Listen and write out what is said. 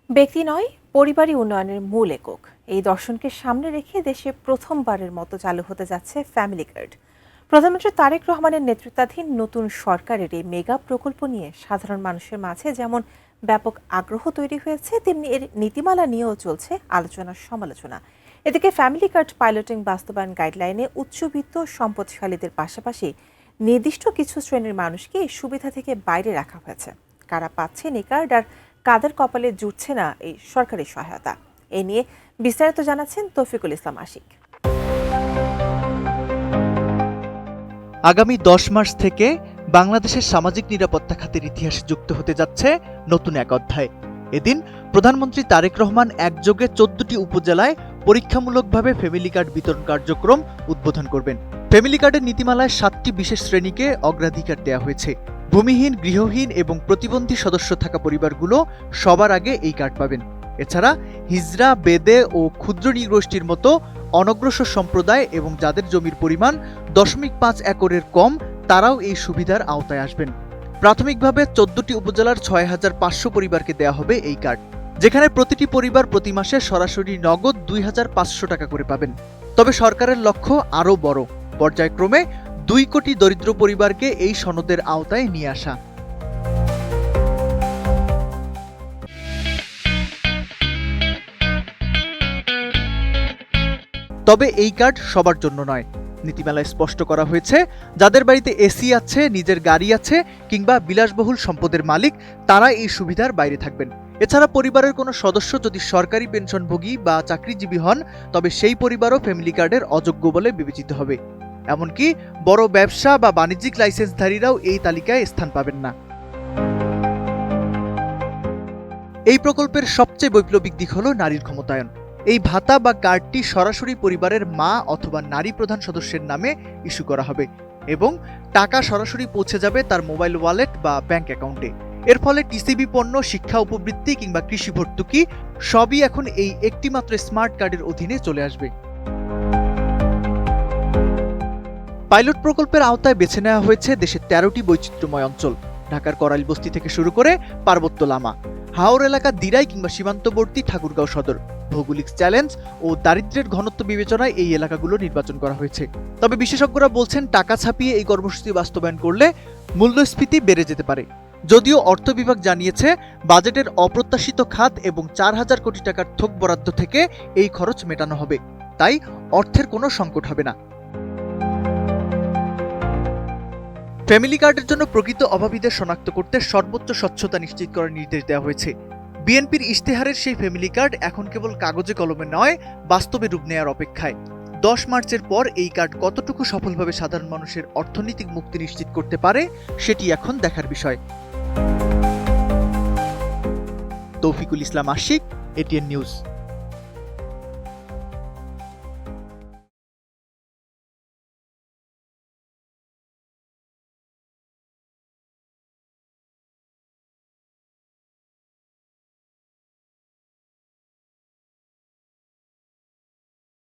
ব্যক্তি নয়, পরিবারই উন্নয়নের মূল একক। এই দর্শনকে সামনে রেখে দেশে প্রথমবারের মতো চালু হতে যাচ্ছে ফ্যামিলি কার্ড। প্রধানমন্ত্রী তারেক রহমানের নেতৃত্বাধীন নতুন সরকারের এই মেগা প্রকল্প নিয়ে সাধারণ মানুষের মাঝে যেমন ব্যাপক আগ্রহ তৈরি হয়েছে, তেমনি এর নীতিমালা নিয়েও চলছে আলোচনা সমালোচনা। এদিকে ফ্যামিলি কার্ড পাইলটিং বাস্তবায়ন গাইডলাইনে উচ্চবিত্ত সম্পদশালীদের পাশাপাশি নির্দিষ্ট কিছু শ্রেণীর মানুষকে এই সুবিধা থেকে বাইরে রাখা হয়েছে। কারা পাচ্ছেন এই কার্ড আর কাদের কপালে জুটছে না এই সরকারি সহায়তা, এ নিয়ে বিস্তারিত জানাচ্ছেন তৌফিকুল ইসলাম আশিক। আগামী 10 মার্চ থেকে বাংলাদেশের সামাজিক নিরাপত্তা খাতের ইতিহাসে যুক্ত হতে যাচ্ছে নতুন এক অধ্যায়। এদিন প্রধানমন্ত্রী তারেক রহমান একযোগে 14টি উপজেলায় পরীক্ষামূলকভাবে ফ্যামিলি কার্ড বিতরণ কার্যক্রম উদ্বোধন করবেন। ফ্যামিলি কার্ডের নীতিমালায় 7টি বিশেষ শ্রেণীকে অগ্রাধিকার দেওয়া হয়েছে। ভূমিহীন, গৃহহীন এবং প্রতিবন্ধী সদস্য থাকা পরিবারগুলো সবার আগে এই কার্ড পাবেন। এছাড়া হিজড়া, বেদে ও ক্ষুদ্র নৃগোষ্ঠীর মতো অনগ্রসর সম্প্রদায় এবং যাদের জমির পরিমাণ 0.5 একরের কম, তারাও এই সুবিধার আওতায় আসবেন। প্রাথমিকভাবে 14টি উপজেলার 6,500 পরিবারকে দেওয়া হবে এই কার্ড, যেখানে প্রতিটি পরিবার প্রতি মাসে সরাসরি নগদ 2,500 টাকা করে পাবেন। তবে সরকারের লক্ষ্য আরও বড়, পর্যায়ক্রমে 2 কোটি দরিদ্র পরিবারকে এই সনদের আওতায় নিয়ে আসা। তবে এই কার্ড সবার জন্য নয়। নীতিমালায় স্পষ্ট করা হয়েছে, যাদের বাড়িতে এসি আছে, নিজের গাড়ি আছে কিংবা বিলাসবহুল সম্পদের মালিক, তারা এই সুবিধার বাইরে থাকবেন। এছাড়া পরিবারের কোনো সদস্য যদি সরকারি পেনশনভোগী বা চাকরিজীবী হন, তবে সেই পরিবারও ফ্যামিলি কার্ডের অযোগ্য বলে বিবেচিত হবে। এমনকি বড় ব্যবসা বা বাণিজ্যিক লাইসেন্সধারীরাও এই তালিকায় স্থান পাবেন না। এই প্রকল্পের সবচেয়ে বৈপ্লবিক দিক হল নারীর ক্ষমতায়ন। এই ভাতা বা কার্ডটি সরাসরি পরিবারের মা অথবা নারী প্রধান সদস্যের নামে ইস্যু করা হবে এবং টাকা সরাসরি পৌঁছে যাবে তার মোবাইল ওয়ালেট বা ব্যাংক অ্যাকাউন্টে। এর ফলে টিসিবি পণ্য, শিক্ষা উপবৃত্তি কিংবা কৃষি ভর্তুকি সবই এখন এই একটিমাত্র স্মার্ট কার্ডের অধীনে চলে আসবে। পাইলট প্রকল্পের আওতায় বেছে নেওয়া হয়েছে দেশের 13টি বৈচিত্র্যময় অঞ্চল। ঢাকার করাইলবস্তি থেকে শুরু করে পার্বত্য লামা, হাওর এলাকা, দিরাই কিংবা সীমান্তবর্তী ঠাকুরগাঁও সদর। ভৌগোলিক চ্যালেঞ্জ ও দারিদ্র্যের ঘনত্ব বিবেচনায় এই এলাকাগুলো নির্বাচন করা হয়েছে। তবে বিশেষজ্ঞরা বলছেন, টাকা ছাপিয়ে এই কর্মসূচি বাস্তবায়ন করলে মূল্যস্ফীতি বেড়ে যেতে পারে। যদিও অর্থ বিভাগ জানিয়েছে, বাজেটের অপ্রত্যাশিত খাত এবং 4,000 কোটি টাকার থোক বরাদ্দ থেকে এই খরচ মেটানো হবে, তাই অর্থের কোনো সংকট হবে না। ফ্যামিলি কার্ডের জন্য প্রকৃত অভাবীদের শনাক্ত করতে সর্বোচ্চ স্বচ্ছতা নিশ্চিত করার নির্দেশ দেওয়া হয়েছে। বিএনপির ইশতেহারের সেই ফ্যামিলি কার্ড এখন কেবল কাগজে কলমে নয়, বাস্তবে রূপ নেয়ার অপেক্ষায়। 10 মার্চের পর এই কার্ড কতটুকু সফলভাবে সাধারণ মানুষের অর্থনৈতিক মুক্তি নিশ্চিত করতে পারে, সেটি এখন দেখার বিষয়। তৌফিকুল ইসলাম আশিক, এটিএন নিউজ।